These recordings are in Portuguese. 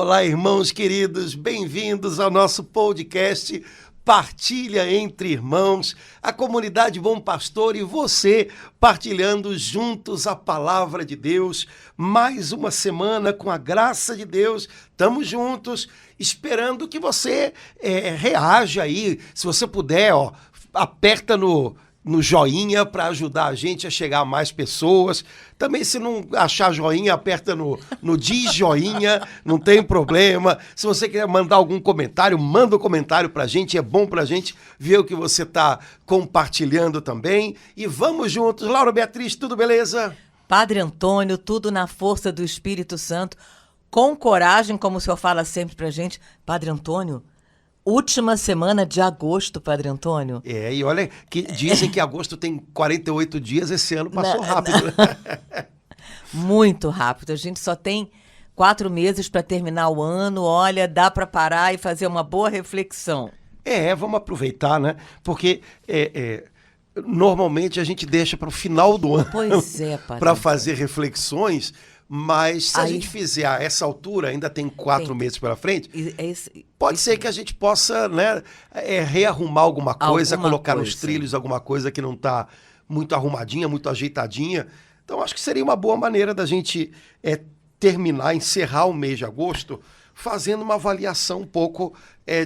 Olá, irmãos queridos, bem-vindos ao nosso podcast Partilha Entre Irmãos, a comunidade Bom Pastor e você partilhando juntos a palavra de Deus. Mais uma semana com a graça de Deus, estamos juntos, esperando que você reaja aí. Se você puder, aperta no joinha para ajudar a gente a chegar a mais pessoas. Também, se não achar joinha, aperta no diz joinha, não tem problema. Se você quer mandar algum comentário, manda um comentário para a gente, é bom para a gente ver o que você está compartilhando também. E vamos juntos. Laura Beatriz, tudo beleza? Padre Antônio, tudo na força do Espírito Santo, com coragem, como o senhor fala sempre para a gente. Padre Antônio, última semana de agosto, Padre Antônio. E olha, que dizem que agosto tem 48 dias, esse ano passou rápido. Né? Muito rápido. A gente só tem 4 meses para terminar o ano. Olha, dá para parar e fazer uma boa reflexão. Vamos aproveitar, né? Porque normalmente a gente deixa para o final do ano para fazer reflexões. Mas se a gente fizer a essa altura, ainda tem 4 meses pela frente, pode ser que a gente possa, né, rearrumar alguma coisa, colocar nos trilhos alguma coisa que não está muito arrumadinha, muito ajeitadinha. Então, acho que seria uma boa maneira da gente encerrar o mês de agosto, fazendo uma avaliação um pouco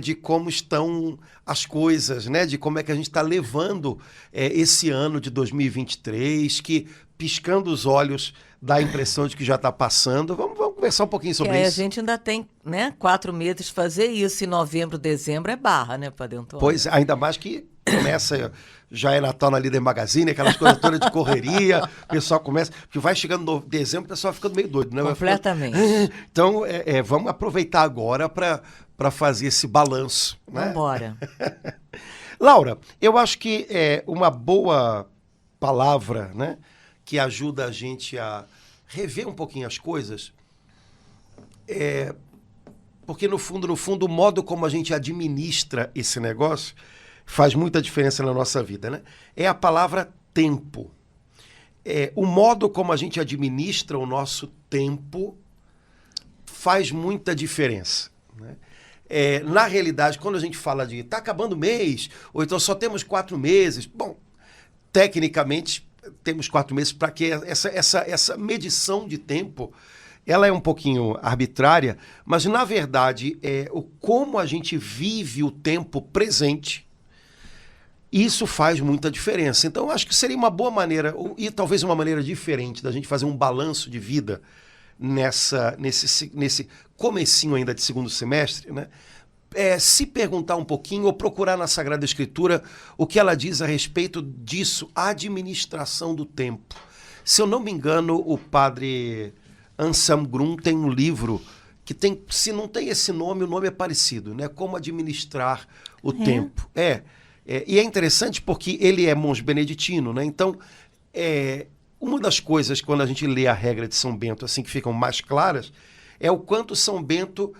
de como estão as coisas, né? De como é que a gente está levando esse ano de 2023, que, piscando os olhos, dá a impressão de que já está passando. Vamos conversar um pouquinho sobre isso. A gente ainda tem, né, 4 meses fazer isso. Em novembro, dezembro é barra, né, Padre Antônio? Pois, ainda mais que começa, já é Natal na Líder Magazine, aquelas coisas todas de correria, o pessoal começa, porque vai chegando no dezembro, o pessoal ficando meio doido, né? Completamente. Então, vamos aproveitar agora para fazer esse balanço. Vamos embora. Laura, eu acho que uma boa palavra, né, que ajuda a gente a rever um pouquinho as coisas, porque no fundo, o modo como a gente administra esse negócio faz muita diferença na nossa vida, né? É a palavra tempo. O modo como a gente administra o nosso tempo faz muita diferença, né? Na realidade, quando a gente fala de tá acabando o mês, ou então só temos 4 meses, bom, tecnicamente temos 4 meses para que essa medição de tempo ela é um pouquinho arbitrária, mas na verdade como a gente vive o tempo presente, isso faz muita diferença. Então eu acho que seria uma boa maneira, e talvez uma maneira diferente da gente fazer um balanço de vida nesse comecinho ainda de segundo semestre, né? Se perguntar um pouquinho ou procurar na Sagrada Escritura o que ela diz a respeito disso, administração do tempo. Se eu não me engano, o padre Anselm Grun tem um livro que tem, se não tem esse nome, o nome é parecido, né? Como administrar o tempo. E é interessante porque ele é monge beneditino, né? Então, uma das coisas, quando a gente lê a regra de São Bento, assim, que ficam mais claras, é o quanto São Bento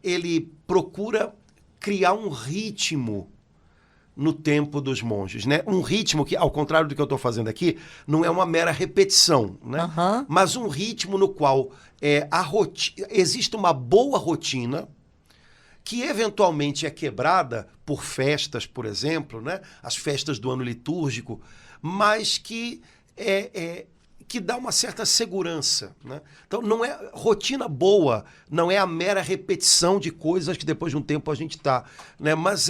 ele procura criar um ritmo no tempo dos monges, né? Um ritmo que, ao contrário do que eu estou fazendo aqui, não é uma mera repetição, né? Mas um ritmo no qual existe uma boa rotina que eventualmente é quebrada por festas, por exemplo, né? As festas do ano litúrgico, mas que dá uma certa segurança, né? Então, não é rotina boa, não é a mera repetição de coisas que depois de um tempo a gente está, né? Mas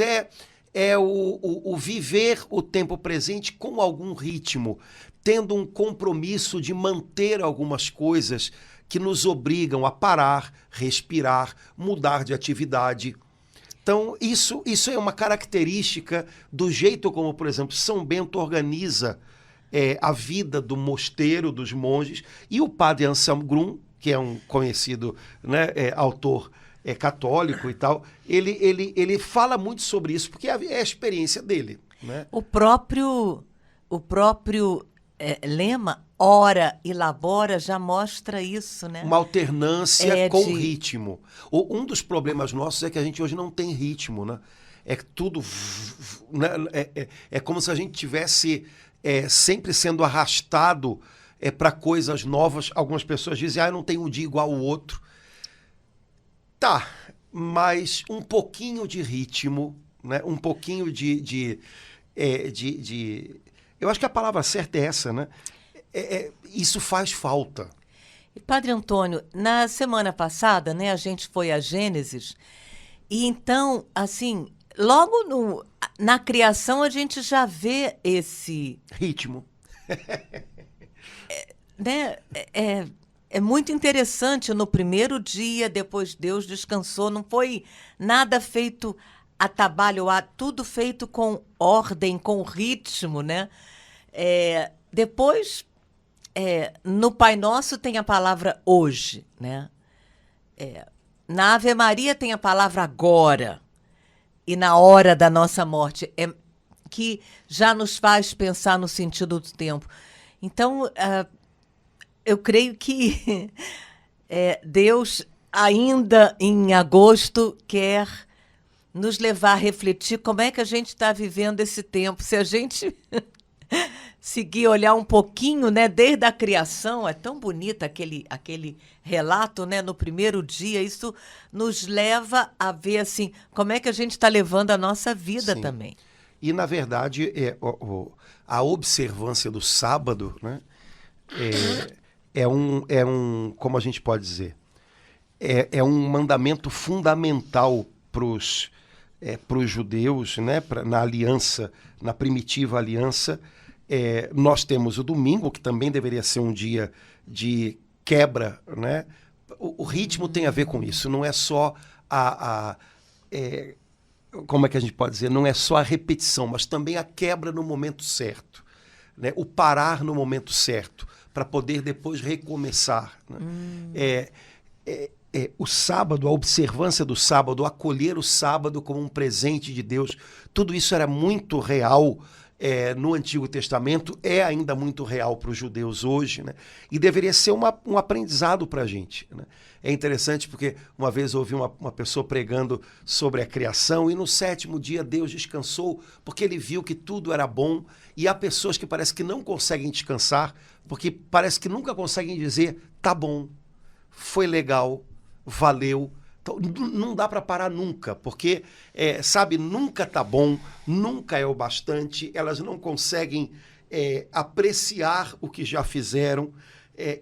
o viver o tempo presente com algum ritmo, tendo um compromisso de manter algumas coisas que nos obrigam a parar, respirar, mudar de atividade. Então, isso é uma característica do jeito como, por exemplo, São Bento organiza a vida do mosteiro, dos monges, e o padre Anselm Grun, que é um conhecido, né, autor católico e tal, ele fala muito sobre isso, porque é a experiência dele, né? O próprio lema, ora e labora, já mostra isso, né? Uma alternância com ritmo. Um dos problemas nossos é que a gente hoje não tem ritmo, né? É tudo... Né? É como se a gente tivesse sempre sendo arrastado para coisas novas. Algumas pessoas dizem, eu não tenho um dia igual ao outro. Tá, mas um pouquinho de ritmo, né? Um pouquinho eu acho que a palavra certa é essa, né? Isso faz falta. E, Padre Antônio, na semana passada, né, a gente foi a Gênesis, e então, assim, logo na criação a gente já vê esse, Ritmo. né, é muito interessante. No primeiro dia, depois Deus descansou, não foi nada feito atabalhoado, tudo feito com ordem, com ritmo, né? Depois, no Pai Nosso tem a palavra hoje, né? Na Ave Maria tem a palavra agora, e na hora da nossa morte, que já nos faz pensar no sentido do tempo. Então, eu creio que Deus, ainda em agosto, quer nos levar a refletir como é que a gente está vivendo esse tempo. Se a gente seguir, olhar um pouquinho, né, desde a criação, é tão bonito aquele relato, né, no primeiro dia, isso nos leva a ver assim, como é que a gente está levando a nossa vida. Sim. Também. E, na verdade, a observância do sábado, né, como a gente pode dizer, é um mandamento fundamental para os judeus, né, na aliança, na primitiva aliança. Nós temos o domingo, que também deveria ser um dia de quebra, né? O ritmo tem a ver com isso, não é só como é que a gente pode dizer? Não é só a repetição, mas também a quebra no momento certo, né? O parar no momento certo, para poder depois recomeçar, né? O sábado, a observância do sábado, acolher o sábado como um presente de Deus, tudo isso era muito real no Antigo Testamento, é ainda muito real para os judeus hoje, né? E deveria ser um aprendizado para a gente, né? É interessante porque uma vez eu ouvi uma pessoa pregando sobre a criação, e no 7º dia Deus descansou porque ele viu que tudo era bom, e há pessoas que parece que não conseguem descansar porque parece que nunca conseguem dizer tá bom, foi legal, valeu. Então, não dá para parar nunca, porque, sabe, nunca tá bom, nunca é o bastante, elas não conseguem apreciar o que já fizeram.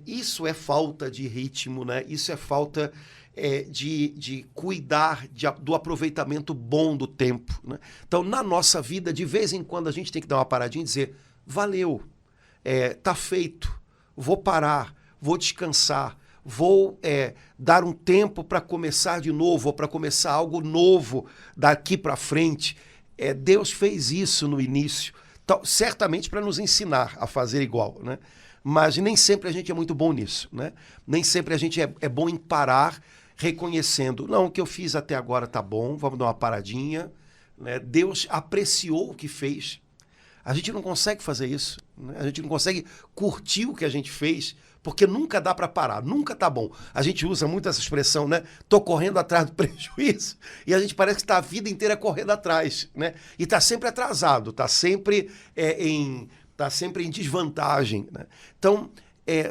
Isso é falta de ritmo, né? Isso é falta de cuidar do aproveitamento bom do tempo, né? Então, na nossa vida, de vez em quando, a gente tem que dar uma paradinha e dizer, valeu, tá feito, vou parar, vou descansar, vou dar um tempo para começar de novo, ou para começar algo novo daqui para frente. Deus fez isso no início, certamente para nos ensinar a fazer igual, né? Mas nem sempre a gente é muito bom nisso, né? Nem sempre a gente é bom em parar, reconhecendo, não, o que eu fiz até agora está bom, vamos dar uma paradinha, né? Deus apreciou o que fez. A gente não consegue fazer isso, né? A gente não consegue curtir o que a gente fez, porque nunca dá para parar, nunca tá bom. A gente usa muito essa expressão, né? Tô correndo atrás do prejuízo, e a gente parece que está a vida inteira correndo atrás, né? E tá sempre atrasado, tá sempre em desvantagem, né? Então,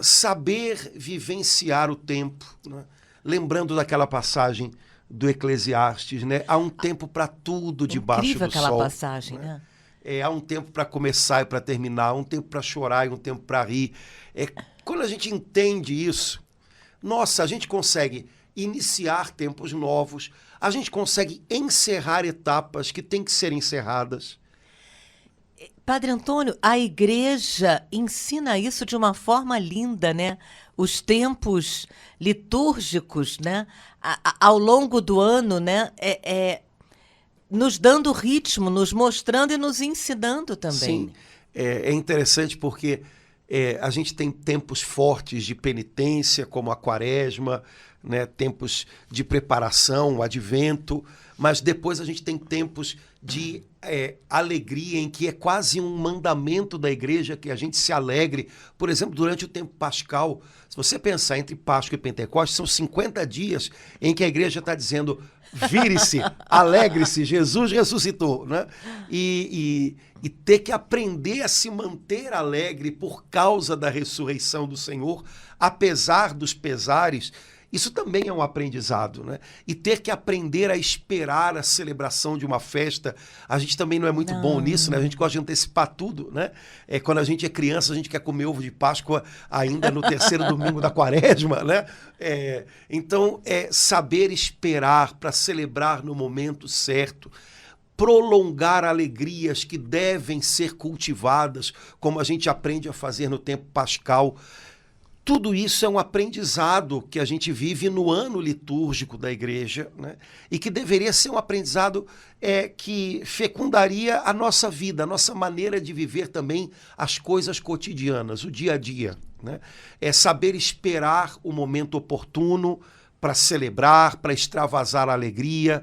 saber vivenciar o tempo, né? Lembrando daquela passagem do Eclesiastes, né? Há um tempo para tudo debaixo do sol. Incrível aquela passagem, né? Há um tempo para começar e para terminar, um tempo para chorar e um tempo para rir. Quando a gente entende isso, nossa, a gente consegue iniciar tempos novos, a gente consegue encerrar etapas que têm que ser encerradas. Padre Antônio, a igreja ensina isso de uma forma linda, né? Os tempos litúrgicos, né? Ao longo do ano, né? Nos dando ritmo, nos mostrando e nos ensinando também. Sim, é interessante porque a gente tem tempos fortes de penitência, como a Quaresma, né? Tempos de preparação, o Advento, mas depois a gente tem tempos de alegria, em que é quase um mandamento da igreja que a gente se alegre. Por exemplo, durante o tempo pascal, se você pensar entre Páscoa e Pentecostes, são 50 dias em que a igreja está dizendo, vire-se, alegre-se, Jesus ressuscitou, né? E ter que aprender a se manter alegre por causa da ressurreição do Senhor, apesar dos pesares. Isso também é um aprendizado, né? E ter que aprender a esperar a celebração de uma festa, a gente também não é muito bom nisso, né? A gente gosta de antecipar tudo, né? Quando a gente é criança, a gente quer comer ovo de Páscoa ainda no terceiro domingo da quaresma, né? Então, saber esperar para celebrar no momento certo, prolongar alegrias que devem ser cultivadas, como a gente aprende a fazer no tempo pascal. Tudo isso é um aprendizado que a gente vive no ano litúrgico da igreja, né? E que deveria ser um aprendizado que fecundaria a nossa vida, a nossa maneira de viver também as coisas cotidianas, o dia a dia, né? É saber esperar o momento oportuno para celebrar, para extravasar a alegria,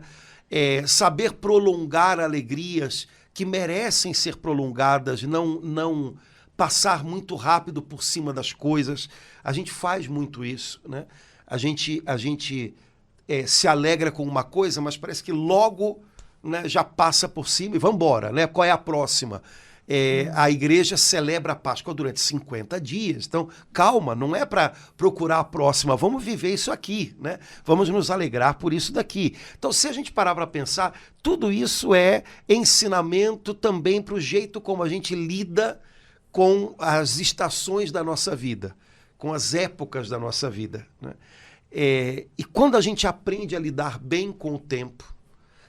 saber prolongar alegrias que merecem ser prolongadas, não passar muito rápido por cima das coisas. A gente faz muito isso, né? A gente se alegra com uma coisa, mas parece que logo, né, já passa por cima e vamos embora, né? Qual é a próxima? A igreja celebra a Páscoa durante 50 dias. Então, calma, não é para procurar a próxima. Vamos viver isso aqui, né? Vamos nos alegrar por isso daqui. Então, se a gente parar para pensar, tudo isso é ensinamento também para o jeito como a gente lida com as estações da nossa vida, com as épocas da nossa vida, né? E quando a gente aprende a lidar bem com o tempo,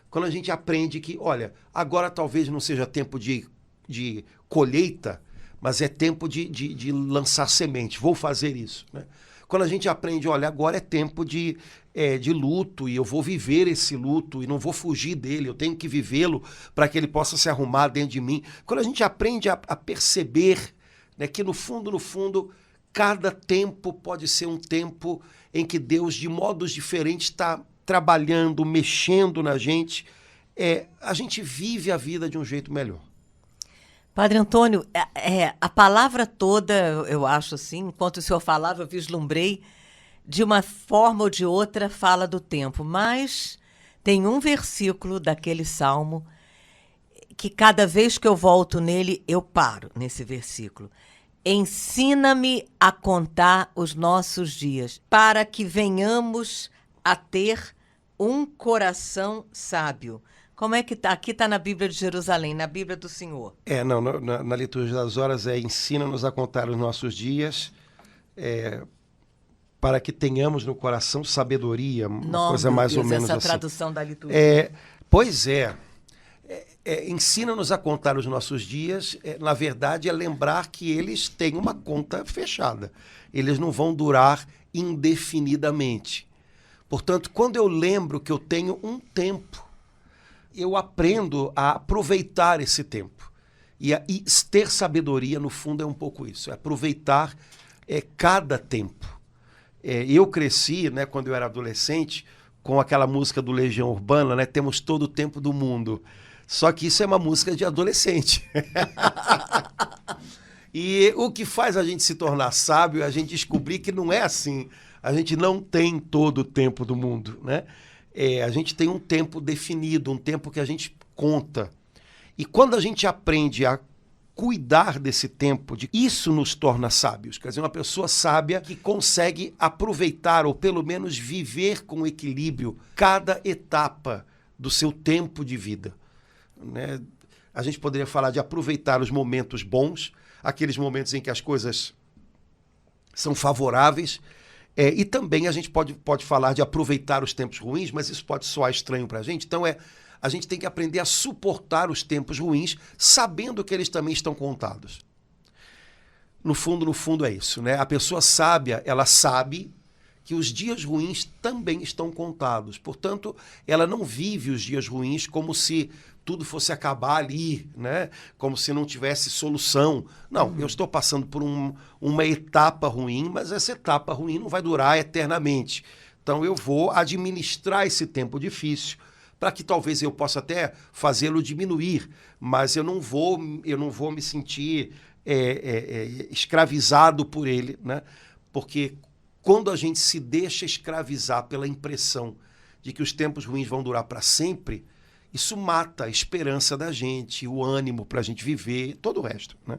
quando a gente aprende que, olha, agora talvez não seja tempo de colheita, mas é tempo de lançar semente, vou fazer isso, né? Quando a gente aprende, olha, agora é tempo de luto e eu vou viver esse luto e não vou fugir dele, eu tenho que vivê-lo para que ele possa se arrumar dentro de mim. Quando a gente aprende a perceber, né, que no fundo, cada tempo pode ser um tempo em que Deus, de modos diferentes, está trabalhando, mexendo na gente, a gente vive a vida de um jeito melhor. Padre Antônio, a palavra toda, eu acho assim, enquanto o senhor falava, eu vislumbrei, de uma forma ou de outra, fala do tempo. Mas tem um versículo daquele salmo que cada vez que eu volto nele, eu paro nesse versículo. Ensina-me a contar os nossos dias, para que venhamos a ter um coração sábio. Como é que está? Aqui está na Bíblia de Jerusalém, na Bíblia do Senhor. Na liturgia das horas ensina-nos a contar os nossos dias, para que tenhamos no coração sabedoria, uma coisa mais ou menos assim. Essa tradução da liturgia. Pois é. Ensina-nos a contar os nossos dias, na verdade, é lembrar que eles têm uma conta fechada. Eles não vão durar indefinidamente. Portanto, quando eu lembro que eu tenho um tempo, eu aprendo a aproveitar esse tempo. E ter sabedoria, no fundo, é um pouco isso. É aproveitar cada tempo. Eu cresci, né, quando eu era adolescente, com aquela música do Legião Urbana, né, temos todo o tempo do mundo. Só que isso é uma música de adolescente. E o que faz a gente se tornar sábio é a gente descobrir que não é assim. A gente não tem todo o tempo do mundo, né? A gente tem um tempo definido, um tempo que a gente conta. E quando a gente aprende a cuidar desse tempo, isso nos torna sábios. Quer dizer, uma pessoa sábia que consegue aproveitar, ou pelo menos viver com equilíbrio, cada etapa do seu tempo de vida, né? A gente poderia falar de aproveitar os momentos bons, aqueles momentos em que as coisas são favoráveis, e também a gente pode falar de aproveitar os tempos ruins, mas isso pode soar estranho para a gente. Então a gente tem que aprender a suportar os tempos ruins, sabendo que eles também estão contados. No fundo é isso, né? A pessoa sábia, ela sabe que os dias ruins também estão contados. Portanto, ela não vive os dias ruins como se tudo fosse acabar ali, né? Como se não tivesse solução. Não, eu estou passando por uma etapa ruim, mas essa etapa ruim não vai durar eternamente. Então eu vou administrar esse tempo difícil para que talvez eu possa até fazê-lo diminuir, mas eu não vou me sentir escravizado por ele, né? Porque quando a gente se deixa escravizar pela impressão de que os tempos ruins vão durar para sempre, isso mata a esperança da gente, o ânimo para a gente viver, todo o resto, né?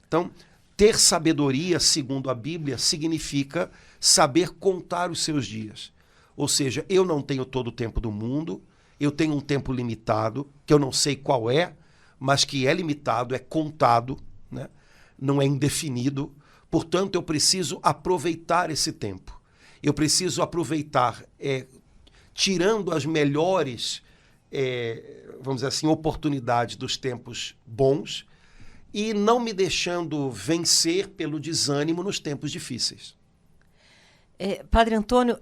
Então, ter sabedoria, segundo a Bíblia, significa saber contar os seus dias. Ou seja, eu não tenho todo o tempo do mundo, eu tenho um tempo limitado, que eu não sei qual é, mas que é limitado, é contado, né? Não é indefinido. Portanto, eu preciso aproveitar esse tempo. Eu preciso aproveitar, tirando as melhores, vamos dizer assim, oportunidades dos tempos bons e não me deixando vencer pelo desânimo nos tempos difíceis. Padre Antônio,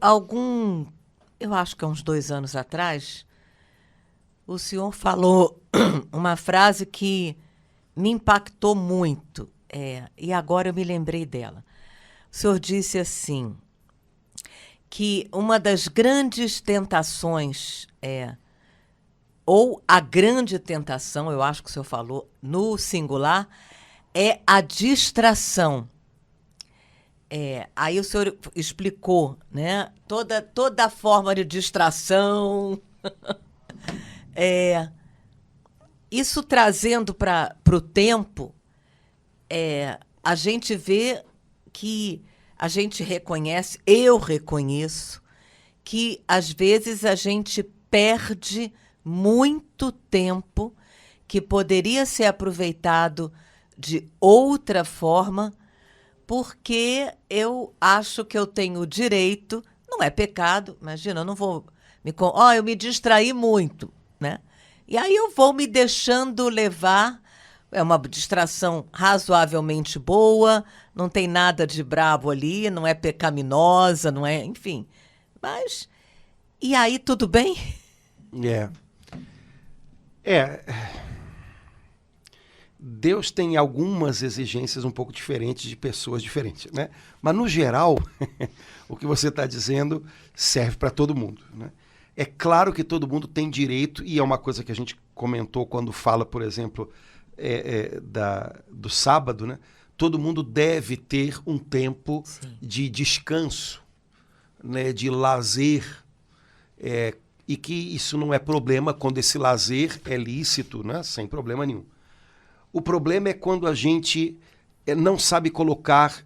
eu acho que há uns 2 anos atrás, o senhor falou uma frase que me impactou muito, e agora eu me lembrei dela. O senhor disse assim, que uma das grandes tentações, ou a grande tentação, eu acho que o senhor falou no singular, é a distração. Aí o senhor explicou, né? Toda forma de distração. Isso trazendo para o tempo, a gente vê que a gente reconhece, eu reconheço, que às vezes a gente perde muito tempo que poderia ser aproveitado de outra forma, porque eu acho que eu tenho o direito, não é pecado, imagina, eu não vou eu me distraí muito, né? E aí eu vou me deixando levar, é uma distração razoavelmente boa, não tem nada de brabo ali, não é pecaminosa, não é, enfim. Mas, e aí tudo bem? Deus tem algumas exigências um pouco diferentes de pessoas diferentes, né? Mas, no geral, o que você está dizendo serve para todo mundo, né? É claro que todo mundo tem direito, e é uma coisa que a gente comentou quando fala, por exemplo, do sábado, né? Todo mundo deve ter um tempo de descanso, né? De lazer, e que isso não é problema quando esse lazer é lícito, né? Sem problema nenhum. O problema é quando a gente não sabe colocar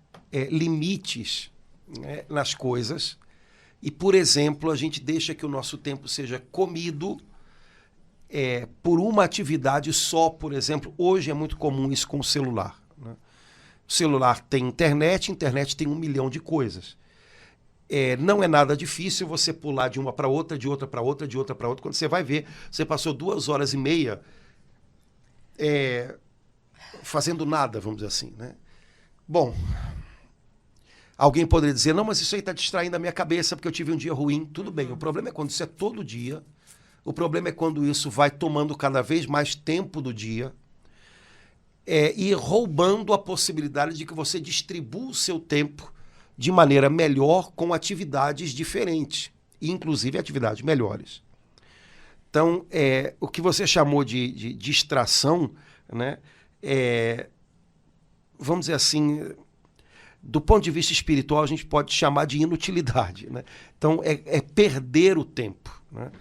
limites, né, nas coisas e, por exemplo, a gente deixa que o nosso tempo seja comido por uma atividade só. Por exemplo, hoje é muito comum isso com o celular, né? O celular tem internet tem 1 milhão de coisas. Não é nada difícil você pular de uma para outra, de outra para outra, de outra para outra. Quando você vai ver, você passou 2h30 fazendo nada, vamos dizer assim, né? Bom, alguém poderia dizer, não, mas isso aí está distraindo a minha cabeça porque eu tive um dia ruim. Tudo bem, o problema é quando isso é todo dia, o problema é quando isso vai tomando cada vez mais tempo do dia e roubando a possibilidade de que você distribua o seu tempo de maneira melhor com atividades diferentes, inclusive atividades melhores. Então, o que você chamou de distração, né? Vamos dizer assim, do ponto de vista espiritual, a gente pode chamar de inutilidade, né? Então, é perder o tempo, né?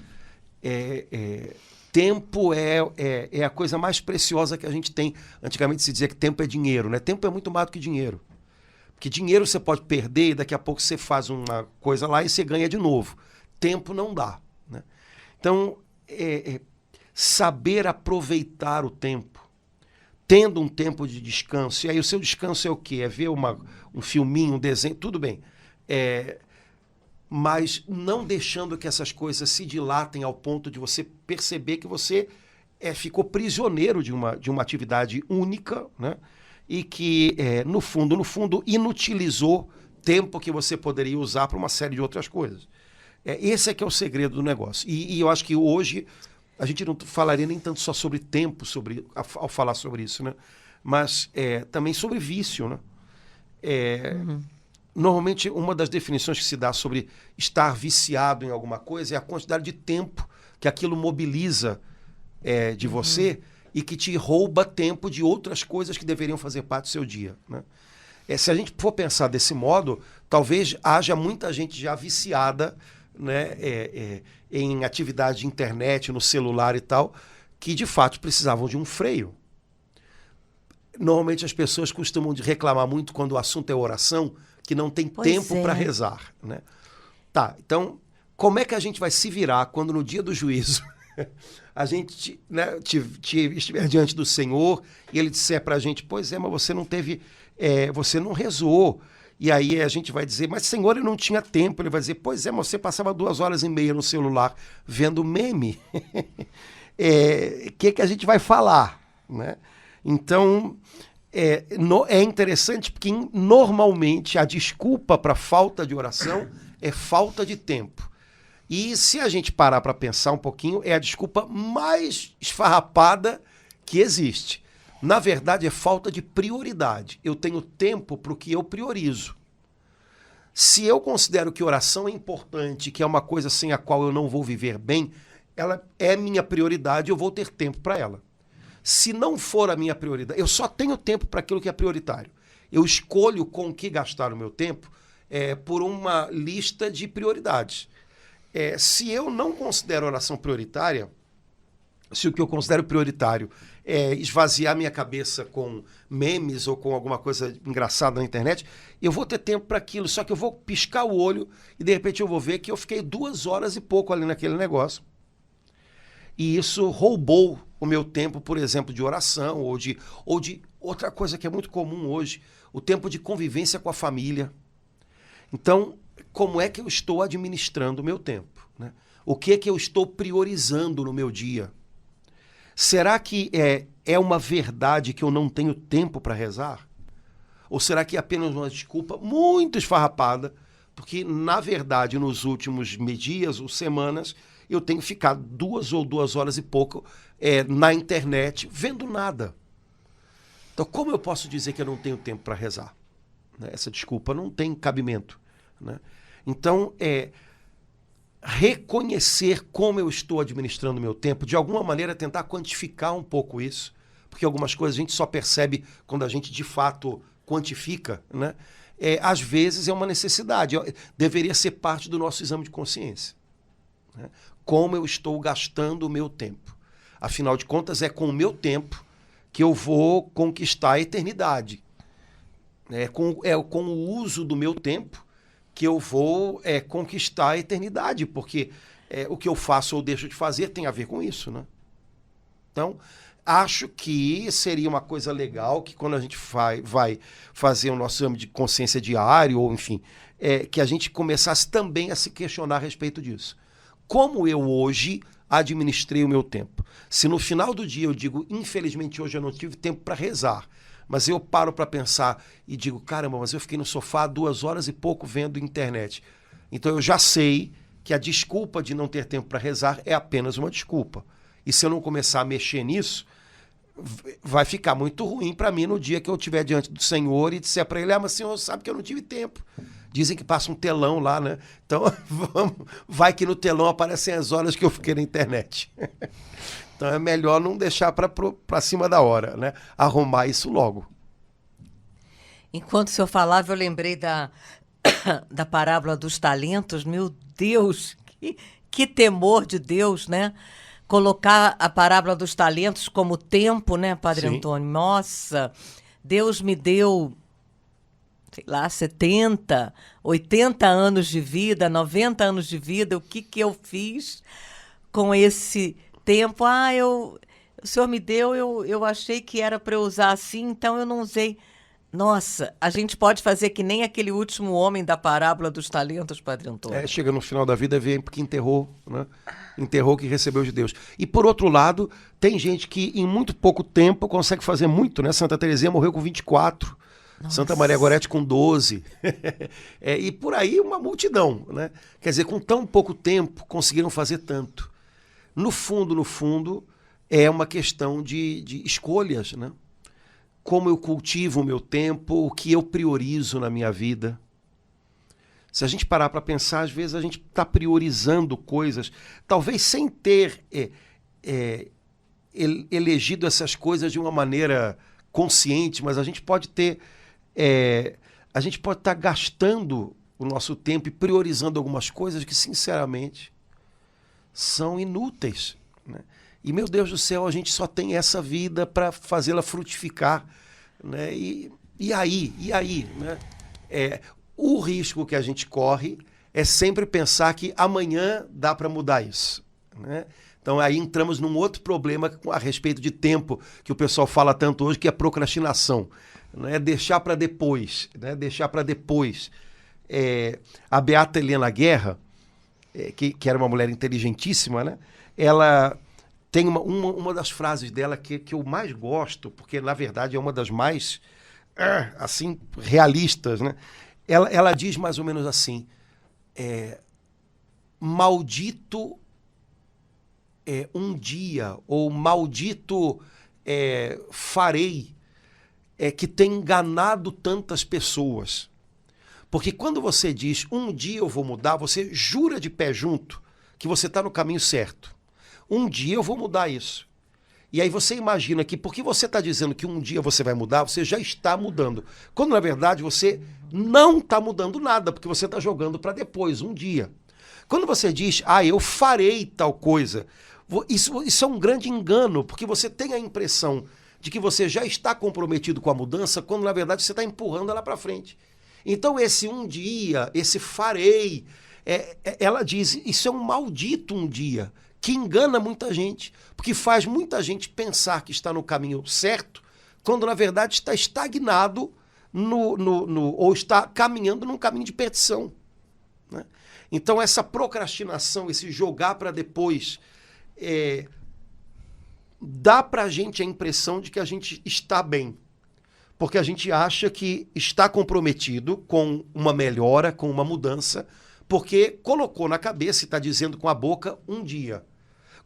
Tempo é a coisa mais preciosa que a gente tem. Antigamente se dizia que tempo é dinheiro, né? Tempo é muito mais do que dinheiro. Porque dinheiro você pode perder e daqui a pouco você faz uma coisa lá e você ganha de novo. Tempo não dá, né? Então, saber aproveitar o tempo, tendo um tempo de descanso. E aí o seu descanso é o quê? É ver um filminho, um desenho, tudo bem. Mas não deixando que essas coisas se dilatem ao ponto de você perceber que você ficou prisioneiro de uma atividade única, né? E que, no fundo, inutilizou tempo que você poderia usar para uma série de outras coisas. Esse é que é o segredo do negócio. E eu acho que hoje a gente não falaria nem tanto só sobre tempo ao falar sobre isso, né? Mas também sobre vício, né? Normalmente, uma das definições que se dá sobre estar viciado em alguma coisa é a quantidade de tempo que aquilo mobiliza de você e que te rouba tempo de outras coisas que deveriam fazer parte do seu dia, né? Se a gente for pensar desse modo, talvez haja muita gente já viciada, né, em atividade de internet, no celular e tal, que de fato precisavam de um freio. Normalmente as pessoas costumam de reclamar muito quando o assunto é oração, que não tem tempo para rezar, né? Tá, então, como é que a gente vai se virar quando no dia do juízo a gente, né, estiver diante do Senhor e ele disser para a gente, pois é, mas você não teve, você não rezou. E aí a gente vai dizer, mas Senhor, eu não tinha tempo. Ele vai dizer, pois é, mas você passava 2 horas e meia no celular vendo meme. Que a gente vai falar, né? Então, é interessante porque normalmente a desculpa para falta de oração é falta de tempo. E se a gente parar para pensar um pouquinho, é a desculpa mais esfarrapada que existe. Na verdade, é falta de prioridade. Eu tenho tempo para o que eu priorizo. Se eu considero que oração é importante, que é uma coisa sem a qual eu não vou viver bem, ela é minha prioridade, eu vou ter tempo para ela. Se não for a minha prioridade, eu só tenho tempo para aquilo que é prioritário. Eu escolho com o que gastar o meu tempo por uma lista de prioridades. Se eu não considero oração prioritária, se o que eu considero prioritário é esvaziar minha cabeça com memes ou com alguma coisa engraçada na internet, eu vou ter tempo para aquilo, só que eu vou piscar o olho e de repente eu vou ver que eu fiquei 2 horas e pouco ali naquele negócio. E isso roubou o meu tempo, por exemplo, de oração ou de outra coisa que é muito comum hoje, o tempo de convivência com a família. Então, como é que eu estou administrando o meu tempo, né? O que é que eu estou priorizando no meu dia? Será que é uma verdade que eu não tenho tempo para rezar? Ou será que é apenas uma desculpa muito esfarrapada? Porque, na verdade, nos últimos dias ou semanas, eu tenho ficado 2 horas e pouco na internet vendo nada. Então, como eu posso dizer que eu não tenho tempo para rezar? Né? Essa desculpa não tem cabimento, né? Então, reconhecer como eu estou administrando o meu tempo, de alguma maneira tentar quantificar um pouco isso, porque algumas coisas a gente só percebe quando a gente de fato quantifica, né? Às vezes é uma necessidade, deveria ser parte do nosso exame de consciência, né? Como eu estou gastando o meu tempo. Afinal de contas, é com o meu tempo que eu vou conquistar a eternidade. Com o uso do meu tempo que eu vou conquistar a eternidade, porque o que eu faço ou deixo de fazer tem a ver com isso, né? Então, acho que seria uma coisa legal que quando a gente vai fazer o nosso exame de consciência diário, ou enfim, que a gente começasse também a se questionar a respeito disso. Como eu hoje administrei o meu tempo? Se no final do dia eu digo, infelizmente hoje eu não tive tempo para rezar, mas eu paro para pensar e digo, caramba, mas eu fiquei no sofá 2 horas e pouco vendo internet. Então eu já sei que a desculpa de não ter tempo para rezar é apenas uma desculpa. E se eu não começar a mexer nisso, vai ficar muito ruim para mim no dia que eu estiver diante do Senhor e disser para ele, mas Senhor, sabe que eu não tive tempo. Dizem que passa um telão lá, né? Então, vai que no telão aparecem as horas que eu fiquei na internet. Então é melhor não deixar para cima da hora, né? Arrumar isso logo. Enquanto o senhor falava, eu lembrei da parábola dos talentos. Meu Deus, que temor de Deus, né? Colocar a parábola dos talentos como tempo, né, Padre Sim. Antônio? Nossa, Deus me deu, sei lá, 70, 80 anos de vida, 90 anos de vida. O que eu fiz com esse tempo? O senhor me deu, eu achei que era para eu usar assim, então eu não usei. Nossa, a gente pode fazer que nem aquele último homem da parábola dos talentos, Padre Antônio. Chega no final da vida, vê porque enterrou, né? Enterrou o que recebeu de Deus. E por outro lado, tem gente que em muito pouco tempo consegue fazer muito, né? Santa Teresinha morreu com 24, nossa. Santa Maria Gorete com 12. E por aí uma multidão, né? Quer dizer, com tão pouco tempo conseguiram fazer tanto. No fundo, é uma questão de escolhas, né? Como eu cultivo o meu tempo, o que eu priorizo na minha vida. Se a gente parar para pensar, às vezes a gente está priorizando coisas, talvez sem ter elegido essas coisas de uma maneira consciente, mas a gente pode ter, a gente pode estar gastando o nosso tempo e priorizando algumas coisas que, sinceramente, são inúteis, né? E, meu Deus do céu, a gente só tem essa vida para fazê-la frutificar. né? E aí, né? O risco que a gente corre é sempre pensar que amanhã dá para mudar isso, né? Então aí entramos num outro problema a respeito de tempo, que o pessoal fala tanto hoje, que é procrastinação, né? Deixar para depois, né? Deixar para depois. A Beata Helena Guerra, que era uma mulher inteligentíssima, né? Ela tem uma das frases dela que eu mais gosto, porque na verdade é uma das mais assim, realistas, né? Ela diz mais ou menos assim: maldito um dia, ou maldito farei que tem enganado tantas pessoas. Porque quando você diz um dia eu vou mudar, você jura de pé junto que você está no caminho certo. Um dia eu vou mudar isso. E aí você imagina que porque você está dizendo que um dia você vai mudar, você já está mudando. Quando na verdade você não está mudando nada, porque você está jogando para depois, um dia. Quando você diz, eu farei tal coisa, isso é um grande engano, porque você tem a impressão de que você já está comprometido com a mudança, quando na verdade você está empurrando ela para frente. Então esse um dia, esse farei, ela diz, isso é um maldito um dia, que engana muita gente, porque faz muita gente pensar que está no caminho certo, quando na verdade está estagnado ou está caminhando num caminho de perdição, né? Então essa procrastinação, esse jogar para depois, dá para a gente a impressão de que a gente está bem, porque a gente acha que está comprometido com uma melhora, com uma mudança, porque colocou na cabeça e está dizendo com a boca um dia.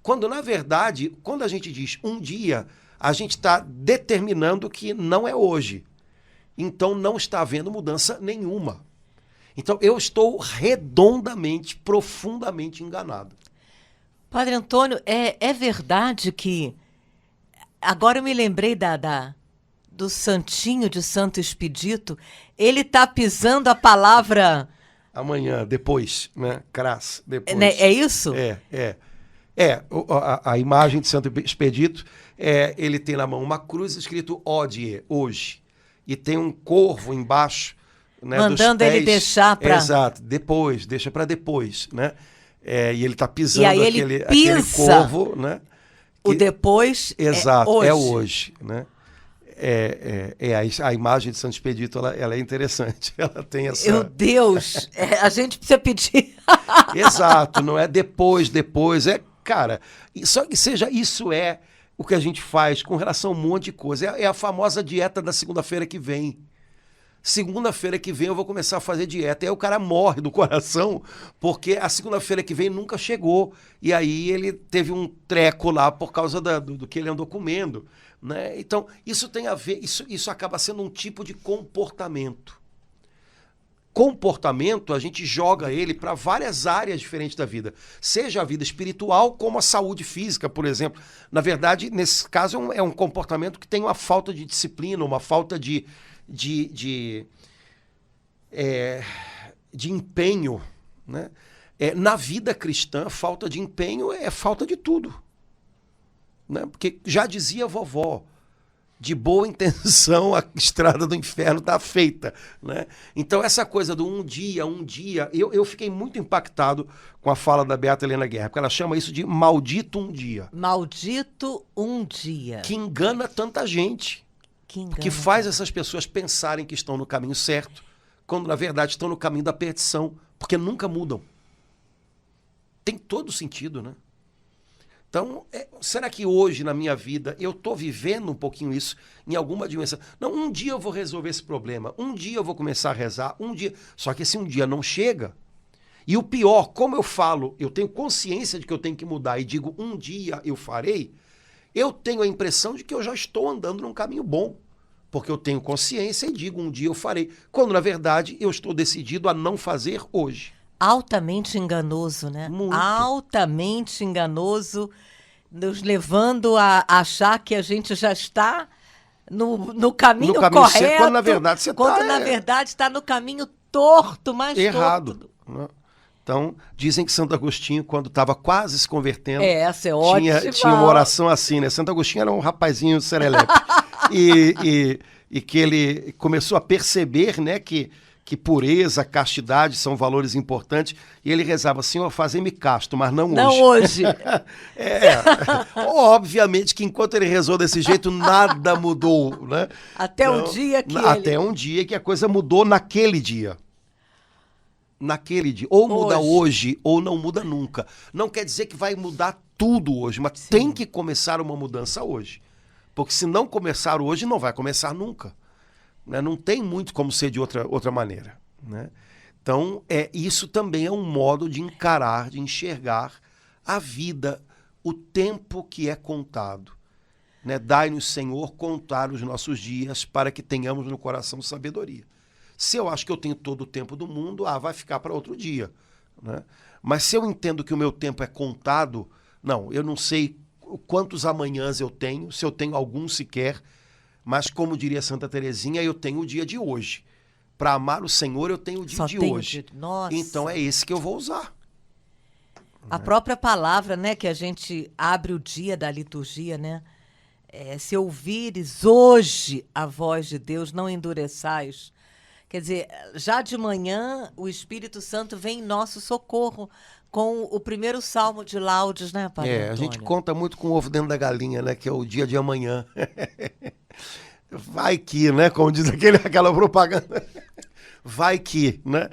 Quando, na verdade, quando a gente diz um dia, a gente está determinando que não é hoje. Então não está havendo mudança nenhuma. Então eu estou redondamente, profundamente enganado. Padre Antônio, é verdade que... Agora eu me lembrei do santinho de Santo Expedito, ele está pisando a palavra... Amanhã, depois, né? Cras, depois. É isso? A imagem de Santo Expedito, ele tem na mão uma cruz escrito Hodie, hoje, e tem um corvo embaixo, né, mandando dos pés, ele deixar para... Exato, depois, deixa para depois, né? E ele está pisando aquele corvo, né? O depois exato, é hoje. É hoje, né? A imagem de Santo Expedito, ela é interessante. Ela tem essa... Meu Deus! A gente precisa pedir. Exato, não é depois. Cara, só que seja isso o que a gente faz com relação a um monte de coisa. É a famosa dieta da segunda-feira que vem. Segunda-feira que vem eu vou começar a fazer dieta. E aí o cara morre do coração, porque a segunda-feira que vem nunca chegou. E aí ele teve um treco lá por causa do que ele andou comendo, né? Então, isso tem a ver, isso acaba sendo um tipo de comportamento. Comportamento, a gente joga ele para várias áreas diferentes da vida. Seja a vida espiritual, como a saúde física, por exemplo. Na verdade, nesse caso, é um comportamento que tem uma falta de disciplina, uma falta de empenho, né? Na vida cristã, falta de empenho é falta de tudo, né? Porque já dizia a vovó, de boa intenção a estrada do inferno está feita, né? Então essa coisa do um dia, eu fiquei muito impactado com a fala da Beata Helena Guerra, porque ela chama isso de maldito um dia. Maldito um dia. Que engana tanta gente. Que faz essas pessoas pensarem que estão no caminho certo, quando na verdade estão no caminho da perdição, porque nunca mudam. Tem todo sentido, né? Então, será que hoje na minha vida eu estou vivendo um pouquinho isso em alguma dimensão? Não, um dia eu vou resolver esse problema, um dia eu vou começar a rezar, um dia... Só que esse um dia não chega. E o pior, como eu falo, eu tenho consciência de que eu tenho que mudar e digo um dia eu farei, eu tenho a impressão de que eu já estou andando num caminho bom, porque eu tenho consciência e digo um dia eu farei, quando na verdade eu estou decidido a não fazer hoje. Altamente enganoso, né? Muito. Altamente enganoso, nos levando a achar que a gente já está no caminho correto, certo, quando na verdade você está no caminho torto, mais errado, torto. Né? Então, dizem que Santo Agostinho, quando estava quase se convertendo, essa é ótima. Tinha uma oração assim, né? Santo Agostinho era um rapazinho serelepe. e e que ele começou a perceber, né, que pureza, castidade são valores importantes, e ele rezava, Senhor, fazei-me casto, mas não hoje. Não hoje. Obviamente que enquanto ele rezou desse jeito, nada mudou, né? Até o dia que Até um dia que a coisa mudou naquele dia. Ou muda hoje, ou não muda nunca. Não quer dizer que vai mudar tudo hoje, mas tem que começar uma mudança hoje. Porque se não começar hoje, não vai começar nunca. Né? Não tem muito como ser de outra maneira. Né? Então, isso também é um modo de encarar, de enxergar a vida, o tempo que é contado. Né? Dai-nos, Senhor, contar os nossos dias para que tenhamos no coração sabedoria. Se eu acho que eu tenho todo o tempo do mundo, vai ficar para outro dia. Né? Mas se eu entendo que o meu tempo é contado, não, eu não sei quantos amanhãs eu tenho, se eu tenho algum sequer, mas como diria Santa Teresinha, eu tenho o dia de hoje. Para amar o Senhor, eu tenho o dia de hoje. Nossa. Então é esse que eu vou usar. A própria palavra, né, que a gente abre o dia da liturgia, né? Se ouvires hoje a voz de Deus, não endureçais. Quer dizer, já de manhã o Espírito Santo vem em nosso socorro com o primeiro salmo de laudes, né, Padre Antônio? A gente conta muito com o ovo dentro da galinha, né, que é o dia de amanhã. Vai que, né, como diz aquela propaganda. Vai que, né?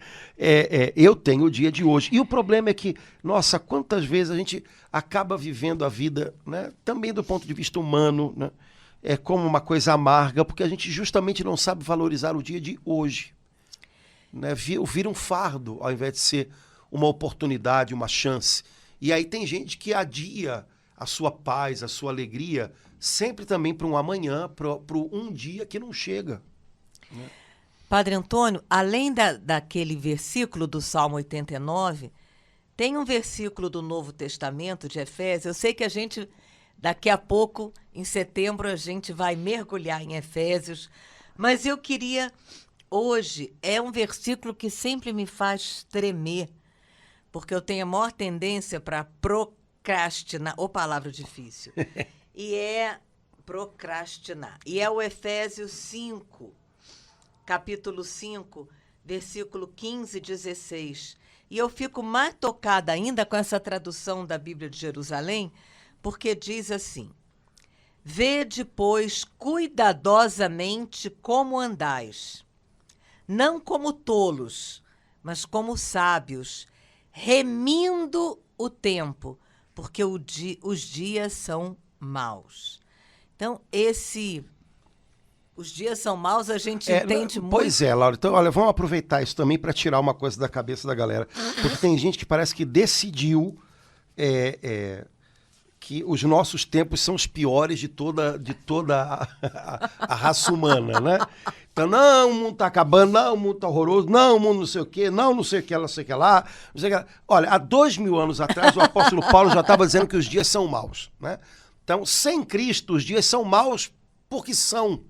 Eu tenho o dia de hoje. E o problema é que, nossa, quantas vezes a gente acaba vivendo a vida, né, também do ponto de vista humano, né, como uma coisa amarga, porque a gente justamente não sabe valorizar o dia de hoje. Né? Vira um fardo, ao invés de ser uma oportunidade, uma chance. E aí tem gente que adia a sua paz, a sua alegria, sempre também para um amanhã, para um dia que não chega. Né? Padre Antônio, além daquele versículo do Salmo 89, tem um versículo do Novo Testamento, de Efésios. Eu sei que a gente, daqui a pouco, em setembro, a gente vai mergulhar em Efésios, mas eu queria, hoje, é um versículo que sempre me faz tremer, porque eu tenho a maior tendência para procrastinar, palavra difícil, e procrastinar. E é o Efésios 5, capítulo 5, versículo 15 e 16. E eu fico mais tocada ainda com essa tradução da Bíblia de Jerusalém, porque diz assim: vede, pois, cuidadosamente como andais, não como tolos, mas como sábios, remindo o tempo, porque os dias são maus. Então, os dias são maus, a gente entende muito. Pois é, Laura. Então, olha, vamos aproveitar isso também para tirar uma coisa da cabeça da galera. Porque tem gente que parece que decidiu que os nossos tempos são os piores de toda a raça humana, né? Então, não, o mundo está acabando, não, o mundo está horroroso, não, o mundo não sei o quê, não sei o que, não sei o que lá. Não sei o que lá. Olha, há 2000 anos atrás, o apóstolo Paulo já estava dizendo que os dias são maus, né? Então, sem Cristo, os dias são maus porque são.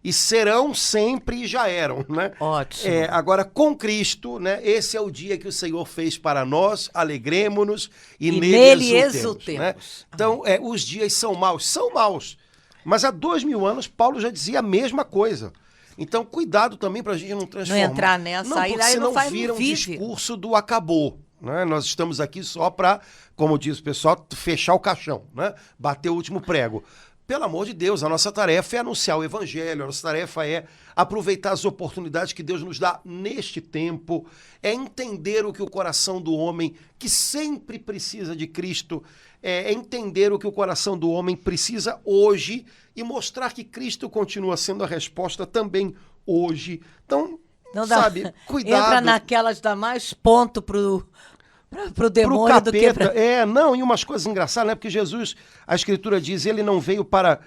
E serão sempre e já eram, né? Ótimo. Agora, com Cristo, né? Esse é o dia que o Senhor fez para nós, alegremo-nos e nele exultemos. Né? Então, os dias são maus. Mas há 2000 anos, Paulo já dizia a mesma coisa. Então, cuidado também para a gente não transformar. Não entrar nessa, não, porque senão vira um discurso do acabou. Né? Nós estamos aqui só para, como diz o pessoal, fechar o caixão, né? Bater o último prego. Pelo amor de Deus, a nossa tarefa é anunciar o Evangelho, a nossa tarefa é aproveitar as oportunidades que Deus nos dá neste tempo, é entender o que o coração do homem, que sempre precisa de Cristo, é entender o que o coração do homem precisa hoje e mostrar que Cristo continua sendo a resposta também hoje. Então, não sabe, cuidado. Entra naquelas, dá mais ponto pro demônio pro capeta, do que pra... e umas coisas engraçadas, né? Porque Jesus, a Escritura diz, ele não veio para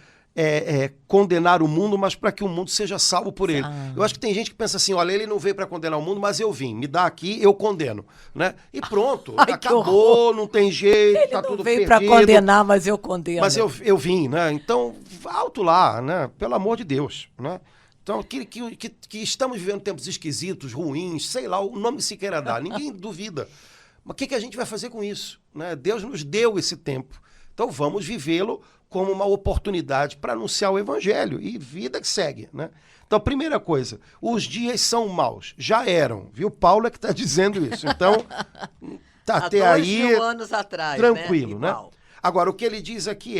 condenar o mundo, mas para que o mundo seja salvo por ele. Eu acho que tem gente que pensa assim, olha, ele não veio para condenar o mundo, mas eu vim, me dá aqui, eu condeno, né? E pronto, acabou, não tem jeito, ele tá tudo perdido. Ele não veio para condenar, mas eu condeno. Mas eu vim, né? Então, alto lá, né? Pelo amor de Deus, né? Então, que estamos vivendo tempos esquisitos, ruins, sei lá, o nome que se queira dar, ninguém duvida. Mas o que a gente vai fazer com isso? Né? Deus nos deu esse tempo. Então vamos vivê-lo como uma oportunidade para anunciar o evangelho e vida que segue, né? Então, primeira coisa, os dias são maus. Já eram, viu? Paulo é que está dizendo isso. Então, tá Há até 2000 aí anos atrás, tranquilo, né? Igual. Agora, o que ele diz aqui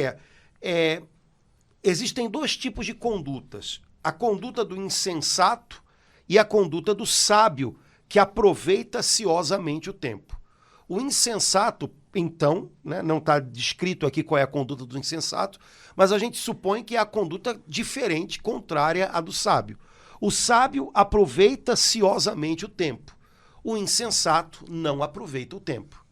existem dois tipos de condutas. A conduta do insensato e a conduta do sábio, que aproveita ciosamente o tempo. O insensato, então, né, não está descrito aqui qual é a conduta do insensato, mas a gente supõe que é a conduta diferente, contrária à do sábio. O sábio aproveita ciosamente o tempo. O insensato não aproveita o tempo,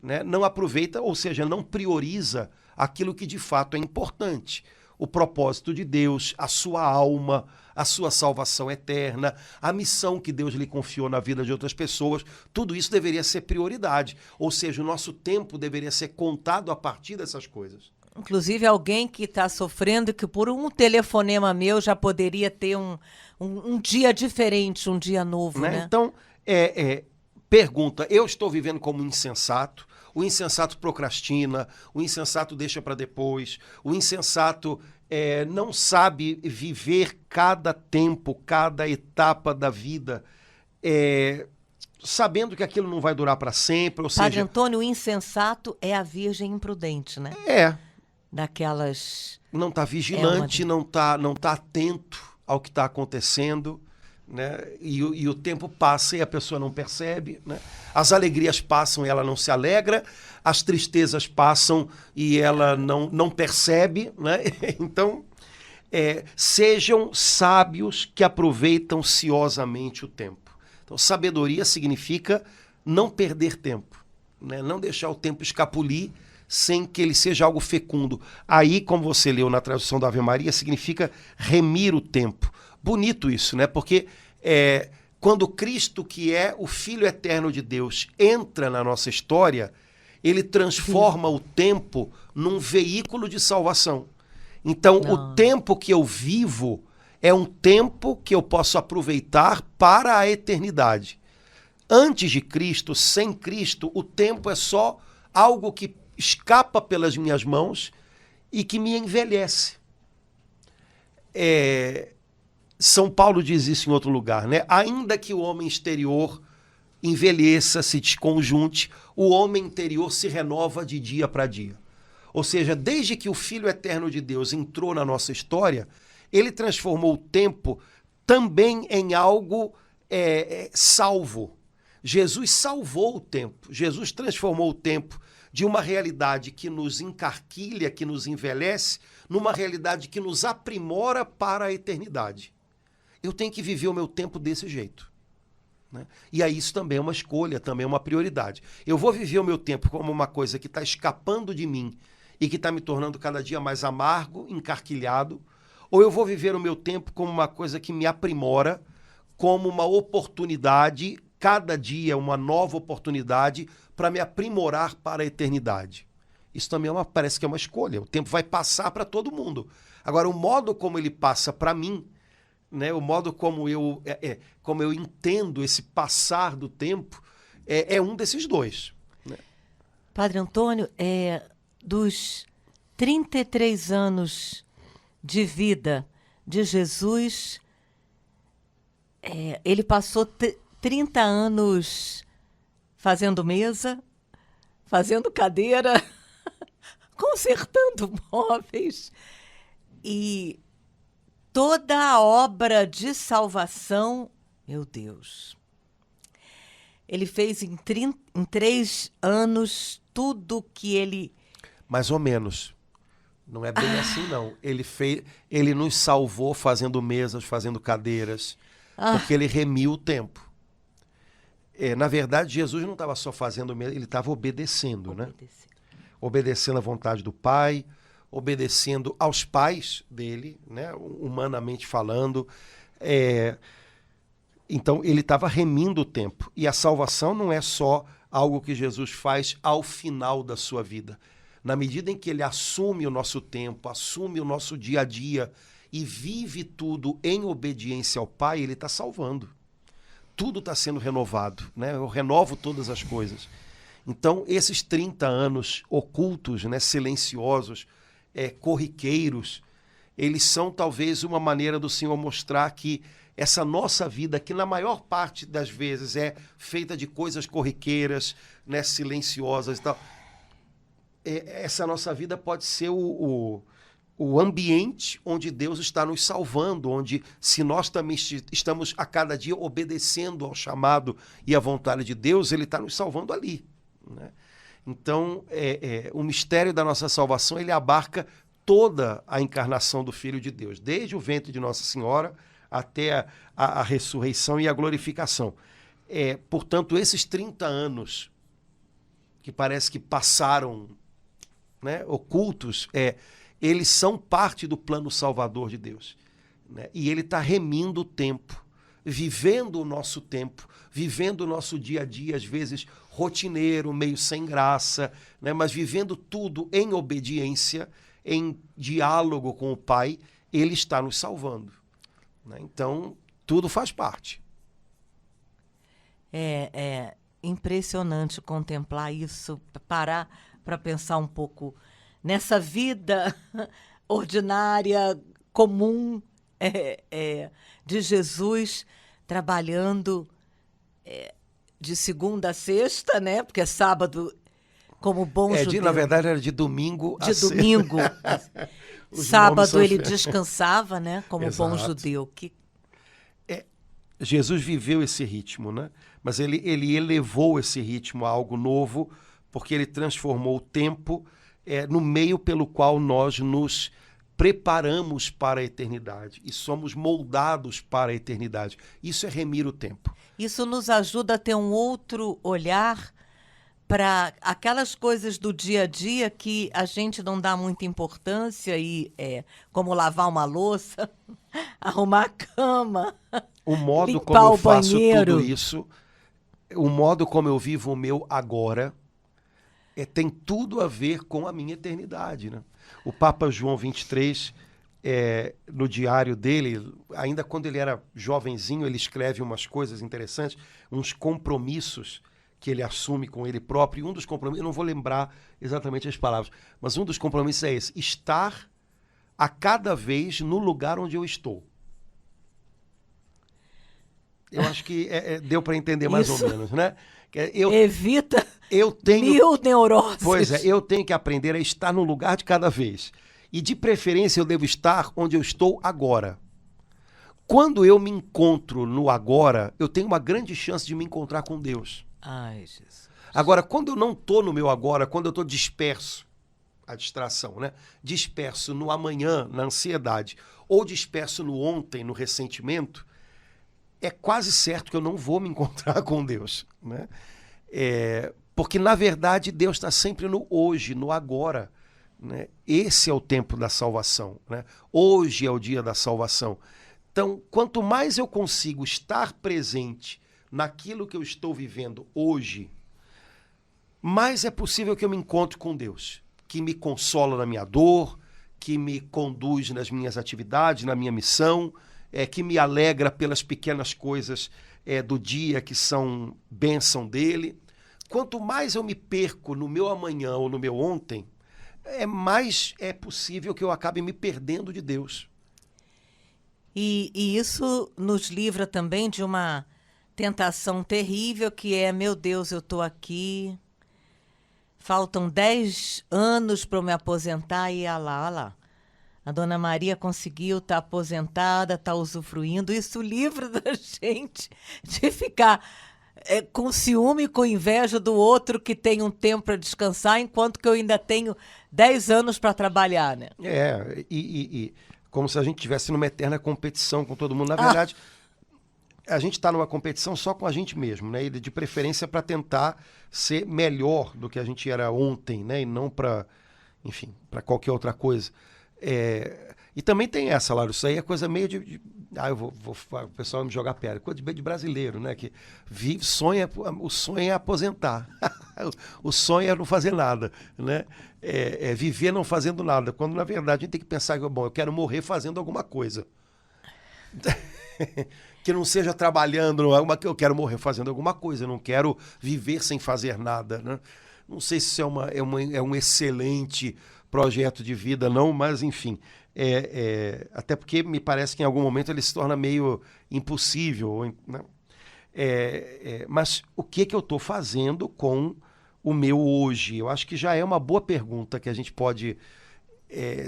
né? Não aproveita, ou seja, não prioriza aquilo que de fato é importante. O propósito de Deus, a sua alma, a sua salvação eterna, a missão que Deus lhe confiou na vida de outras pessoas, tudo isso deveria ser prioridade. Ou seja, o nosso tempo deveria ser contado a partir dessas coisas. Inclusive, alguém que está sofrendo, que por um telefonema meu já poderia ter um dia diferente, um dia novo, né? Então, pergunta, eu estou vivendo como insensato? O insensato procrastina, o insensato deixa para depois, o insensato não sabe viver cada tempo, cada etapa da vida, sabendo que aquilo não vai durar para sempre, ou Padre seja... Antônio, o insensato é a virgem imprudente, né? Daquelas... Não está vigilante, não tá atento ao que está acontecendo, né? E o tempo passa e a pessoa não percebe, né? As alegrias passam e ela não se alegra, as tristezas passam e ela não percebe, né? Então, sejam sábios que aproveitam ciosamente o tempo. Então, sabedoria significa não perder tempo, né? Não deixar o tempo escapulir sem que ele seja algo fecundo. Aí, como você leu na tradução da Ave Maria, significa remir o tempo. Bonito isso, né? Porque quando Cristo, que é o Filho eterno de Deus, entra na nossa história, ele transforma o tempo num veículo de salvação. Então, o tempo que eu vivo é um tempo que eu posso aproveitar para a eternidade. Antes de Cristo, sem Cristo, o tempo é só algo que escapa pelas minhas mãos e que me envelhece. São Paulo diz isso em outro lugar, né? Ainda que o homem exterior envelheça, se desconjunte, o homem interior se renova de dia para dia. Ou seja, desde que o Filho eterno de Deus entrou na nossa história, ele transformou o tempo também em algo salvo. Jesus salvou o tempo. Jesus transformou o tempo de uma realidade que nos encarquilha, que nos envelhece, numa realidade que nos aprimora para a eternidade. Eu tenho que viver o meu tempo desse jeito, né? E aí isso também é uma escolha, também é uma prioridade. Eu vou viver o meu tempo como uma coisa que está escapando de mim e que está me tornando cada dia mais amargo, encarquilhado, ou eu vou viver o meu tempo como uma coisa que me aprimora, como uma oportunidade, cada dia uma nova oportunidade para me aprimorar para a eternidade. Isso também parece que é uma escolha. O tempo vai passar para todo mundo. Agora, o modo como ele passa para mim, né, o modo como eu entendo esse passar do tempo, é um desses dois, né? Padre Antônio, dos 33 anos de vida de Jesus, ele passou 30 anos fazendo mesa, fazendo cadeira, consertando móveis, e toda a obra de salvação, meu Deus, ele fez em 3 anos tudo que ele... Mais ou menos. Não é bem assim, não. Ele nos salvou fazendo mesas, fazendo cadeiras, porque ele remiu o tempo. Na verdade, Jesus não estava só fazendo mesa, ele estava obedecendo, né? Obedecendo à vontade do Pai, obedecendo aos pais dele, né? Humanamente falando. Então, ele estava remindo o tempo. E a salvação não é só algo que Jesus faz ao final da sua vida. Na medida em que ele assume o nosso tempo, assume o nosso dia a dia e vive tudo em obediência ao Pai, ele está salvando. Tudo está sendo renovado, né? Eu renovo todas as coisas. Então, esses 30 anos ocultos, né, silenciosos, corriqueiros, eles são talvez uma maneira do Senhor mostrar que essa nossa vida, que na maior parte das vezes é feita de coisas corriqueiras, né, silenciosas e tal, essa nossa vida pode ser o ambiente onde Deus está nos salvando, onde se nós também estamos a cada dia obedecendo ao chamado e à vontade de Deus, Ele está nos salvando ali, né? Então, o mistério da nossa salvação, ele abarca toda a encarnação do Filho de Deus, desde o ventre de Nossa Senhora até a ressurreição e a glorificação. Portanto, esses 30 anos que parece que passaram, né, ocultos, eles são parte do plano salvador de Deus, né? E Ele está remindo o tempo, vivendo o nosso tempo, vivendo o nosso dia a dia, às vezes rotineiro, meio sem graça, né? Mas vivendo tudo em obediência, em diálogo com o Pai, Ele está nos salvando, né? Então, tudo faz parte. É impressionante contemplar isso, parar para pensar um pouco nessa vida ordinária, comum, de Jesus trabalhando de segunda a sexta, né? Porque sábado, como bom judeu... Na verdade, era de domingo a sexta. De domingo. Sábado ele descansava, né? Como Exato. bom judeu. Jesus viveu esse ritmo, né? Mas ele elevou esse ritmo a algo novo, porque ele transformou o tempo no meio pelo qual nós nos preparamos para a eternidade e somos moldados para a eternidade. Isso é remir o tempo. Isso nos ajuda a ter um outro olhar para aquelas coisas do dia a dia que a gente não dá muita importância, como lavar uma louça, arrumar a cama, o modo limpar como eu o faço banheiro. tudo isso, o modo como eu vivo o meu agora, tem tudo a ver com a minha eternidade, né? O Papa João XXIII, no diário dele, ainda quando ele era jovenzinho, ele escreve umas coisas interessantes, uns compromissos que ele assume com ele próprio. E um dos compromissos, eu não vou lembrar exatamente as palavras, mas um dos compromissos é esse: estar a cada vez no lugar onde eu estou. Eu acho que deu para entender mais ou menos, né? Evita tenho, mil neuroses. Pois eu tenho que aprender a estar no lugar de cada vez. E de preferência eu devo estar onde eu estou agora. Quando eu me encontro no agora, eu tenho uma grande chance de me encontrar com Deus. Ai, Jesus. Agora, quando eu não estou no meu agora, quando eu estou disperso, a distração, né? Disperso no amanhã, na ansiedade, ou disperso no ontem, no ressentimento, é quase certo que eu não vou me encontrar com Deus, né? Porque, na verdade, Deus está sempre no hoje, no agora, né? Esse é o tempo da salvação, né? Hoje é o dia da salvação. Então, quanto mais eu consigo estar presente naquilo que eu estou vivendo hoje, mais é possível que eu me encontre com Deus, que me consola na minha dor, que me conduz nas minhas atividades, na minha missão, que me alegra pelas pequenas coisas do dia que são bênção dele. Quanto mais eu me perco no meu amanhã ou no meu ontem, mais é possível que eu acabe me perdendo de Deus. E isso nos livra também de uma tentação terrível que é: meu Deus, eu estou aqui, faltam 10 anos para eu me aposentar e olha lá. A Dona Maria conseguiu, está aposentada, está usufruindo. Isso livra da gente de ficar com ciúme, com inveja do outro que tem um tempo para descansar, enquanto que eu ainda tenho 10 anos para trabalhar, né? E como se a gente estivesse numa eterna competição com todo mundo. Na verdade, a gente está numa competição só com a gente mesmo, né? E de preferência para tentar ser melhor do que a gente era ontem, né? E não para qualquer outra coisa. E também tem essa, Laura, isso aí é coisa meio o pessoal vai me jogar pedra, coisa de brasileiro, né? Que vive, o sonho é aposentar, o sonho é não fazer nada, né? Viver não fazendo nada, quando na verdade a gente tem que pensar que, bom, eu quero morrer fazendo alguma coisa. Que não seja trabalhando, eu quero morrer fazendo alguma coisa, eu não quero viver sem fazer nada, né? Não sei se isso é um excelente projeto de vida, não, mas enfim. Até porque me parece que em algum momento ele se torna meio impossível, né? Mas o que eu estou fazendo com o meu hoje? Eu acho que já é uma boa pergunta que a gente pode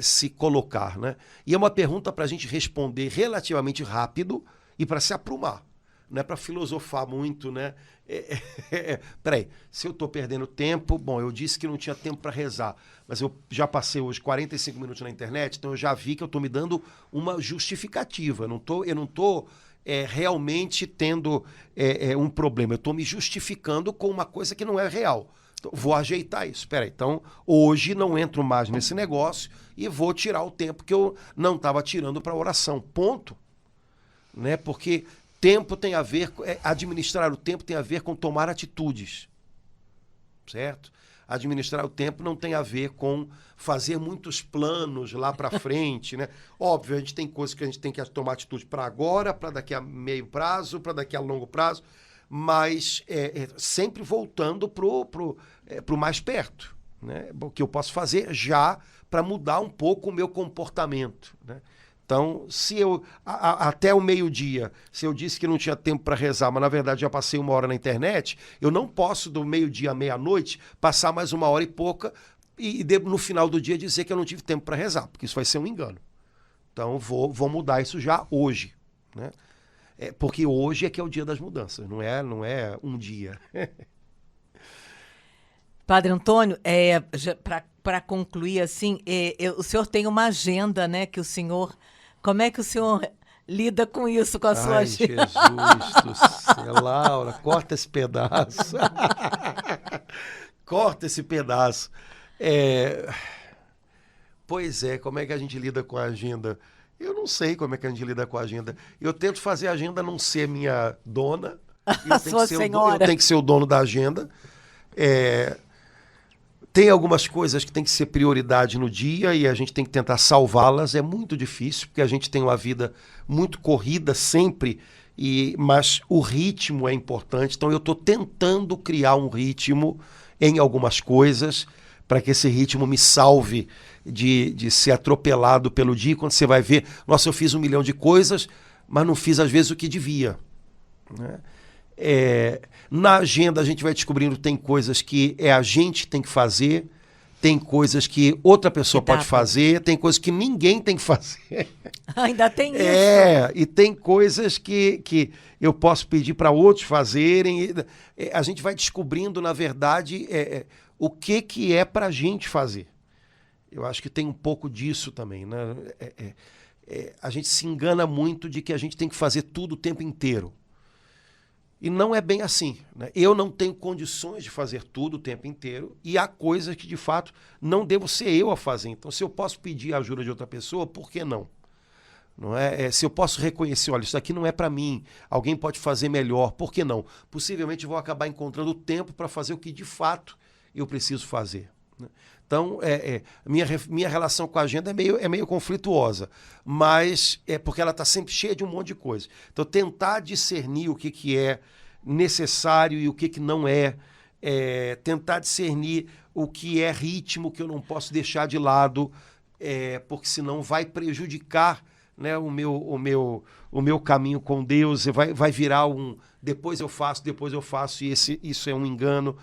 se colocar, né? E é uma pergunta para a gente responder relativamente rápido e para se aprumar. Não é para filosofar muito, né? Peraí, se eu estou perdendo tempo, bom, eu disse que não tinha tempo para rezar, mas eu já passei hoje 45 minutos na internet, então eu já vi que eu estou me dando uma justificativa. Eu não estou realmente tendo um problema, eu estou me justificando com uma coisa que não é real. Então, vou ajeitar isso. Peraí, então hoje não entro mais nesse negócio e vou tirar o tempo que eu não estava tirando para oração. Ponto. Né? Porque tempo tem a ver, administrar o tempo tem a ver com tomar atitudes, certo? Administrar o tempo não tem a ver com fazer muitos planos lá para frente, né? Óbvio, a gente tem coisas que a gente tem que tomar atitude para agora, para daqui a meio prazo, para daqui a longo prazo, mas sempre voltando pro mais perto, né? O que eu posso fazer já para mudar um pouco o meu comportamento, né? Então, se eu, até o meio-dia, se eu disse que não tinha tempo para rezar, mas na verdade já passei 1 hora na internet, eu não posso do meio-dia à meia-noite passar mais 1 hora e pouca e no final do dia dizer que eu não tive tempo para rezar, porque isso vai ser um engano. Então, vou mudar isso já hoje, né? Porque hoje é que é o dia das mudanças, não é um dia. Padre Antônio, para concluir assim, o senhor tem uma agenda, né? Que o senhor, como é que o senhor lida com isso, com a sua agenda? Jesus do céu, Laura, corta esse pedaço. Corta esse pedaço. Pois é, como é que a gente lida com a agenda? Eu não sei como é que a gente lida com a agenda. Eu tento fazer a agenda não ser minha dona. A sua senhora. Eu tenho que ser o dono da agenda. Tem algumas coisas que tem que ser prioridade no dia e a gente tem que tentar salvá-las. É muito difícil, porque a gente tem uma vida muito corrida sempre, mas o ritmo é importante. Então eu estou tentando criar um ritmo em algumas coisas para que esse ritmo me salve de ser atropelado pelo dia. Quando você vai ver, nossa, eu fiz 1 milhão de coisas, mas não fiz às vezes o que devia, né? Na agenda a gente vai descobrindo que tem coisas que a gente tem que fazer, tem coisas que outra pessoa pode fazer, tem coisas que ninguém tem que fazer. Ainda tem isso. E tem coisas que eu posso pedir para outros fazerem. A gente vai descobrindo, na verdade, o que é para a gente fazer. Eu acho que tem um pouco disso também, né? A gente se engana muito de que a gente tem que fazer tudo o tempo inteiro. E não é bem assim, né? Eu não tenho condições de fazer tudo o tempo inteiro e há coisas que, de fato, não devo ser eu a fazer. Então, se eu posso pedir a ajuda de outra pessoa, por que não? Não é? Se eu posso reconhecer, olha, isso aqui não é para mim, alguém pode fazer melhor, por que não? Possivelmente vou acabar encontrando tempo para fazer o que, de fato, eu preciso fazer, né? Então, minha relação com a agenda é meio conflituosa, mas é porque ela está sempre cheia de um monte de coisa. Então, tentar discernir o que é necessário e o que não é, tentar discernir o que é ritmo que eu não posso deixar de lado, porque senão vai prejudicar, né, o meu caminho com Deus, vai virar depois eu faço, e isso é um engano.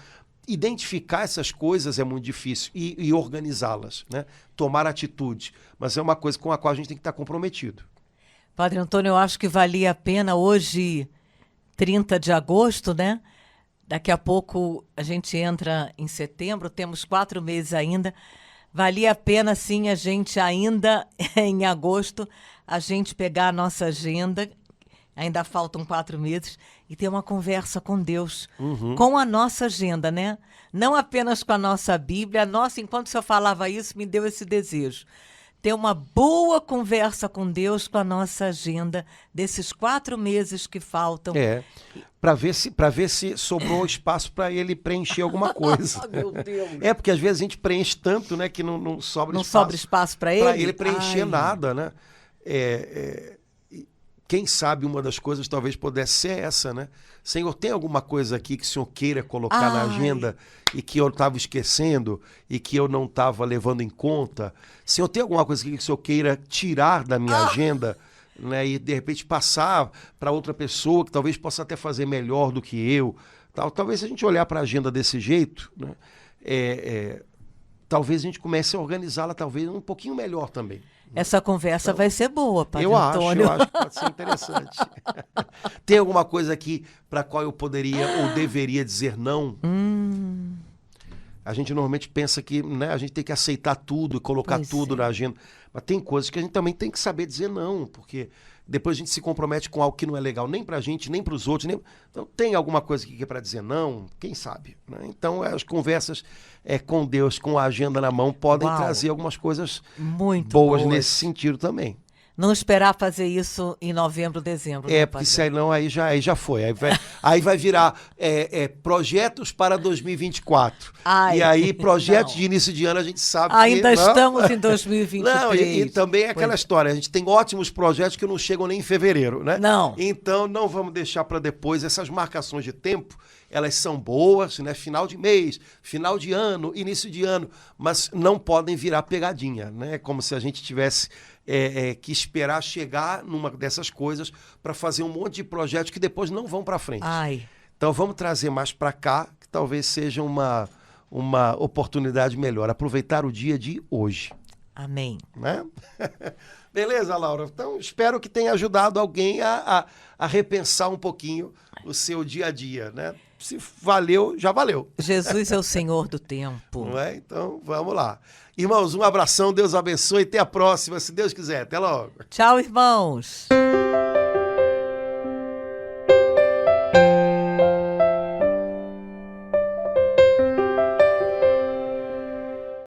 Identificar essas coisas é muito difícil e organizá-las, né? Tomar atitude, mas é uma coisa com a qual a gente tem que estar comprometido. Padre Antônio, eu acho que valia a pena hoje, 30 de agosto, né? Daqui a pouco a gente entra em setembro, temos 4 meses ainda. Valia a pena, sim, a gente ainda, em agosto, a gente pegar a nossa agenda, ainda faltam 4 meses, e ter uma conversa com Deus, com a nossa agenda, né? Não apenas com a nossa Bíblia. Enquanto o senhor falava isso, me deu esse desejo. Ter uma boa conversa com Deus, com a nossa agenda, desses 4 meses que faltam. Para ver se sobrou espaço para ele preencher alguma coisa. Meu Deus. Porque às vezes a gente preenche tanto, né, que não sobra espaço. Não sobra espaço para ele? Para ele preencher nada, né? quem sabe uma das coisas talvez pudesse ser essa, né? Senhor, tem alguma coisa aqui que o Senhor queira colocar na agenda e que eu estava esquecendo e que eu não estava levando em conta? Senhor, tem alguma coisa aqui que o Senhor queira tirar da minha agenda, né? E de repente passar para outra pessoa que talvez possa até fazer melhor do que eu? Talvez se a gente olhar para a agenda desse jeito, né? Talvez a gente comece a organizá-la talvez um pouquinho melhor também. Essa conversa vai ser boa, Padre Eu Antônio. acho que pode ser interessante. Tem alguma coisa aqui para qual eu poderia ou deveria dizer não? A gente normalmente pensa que, né, a gente tem que aceitar tudo e colocar tudo na agenda. Mas tem coisas que a gente também tem que saber dizer não, porque depois a gente se compromete com algo que não é legal nem pra gente, nem pros outros. Então tem alguma coisa aqui que é para dizer não? Quem sabe? Né? Então as conversas com Deus, com a agenda na mão, podem trazer algumas coisas muito boas nesse sentido também. Não esperar fazer isso em novembro, dezembro. Porque se aí não, aí já foi. Aí vai virar projetos para 2024. E aí, projetos de início de ano, a gente sabe ainda estamos em 2023. Não, e também é aquela história. A gente tem ótimos projetos que não chegam nem em fevereiro, né? Não. Então, não vamos deixar para depois. Essas marcações de tempo, elas são boas, né? Final de mês, final de ano, início de ano, mas não podem virar pegadinha, né? Como se a gente tivesse que esperar chegar numa dessas coisas para fazer um monte de projetos que depois não vão para frente. Então vamos trazer mais para cá, que talvez seja uma oportunidade melhor. Aproveitar o dia de hoje. Amém. Né? Beleza, Laura? Então espero que tenha ajudado alguém a repensar um pouquinho o seu dia a dia, né? Se valeu, já valeu. Jesus é o Senhor do tempo. Não é? Então, vamos lá. Irmãos, um abração, Deus abençoe, até a próxima, se Deus quiser. Até logo. Tchau, irmãos.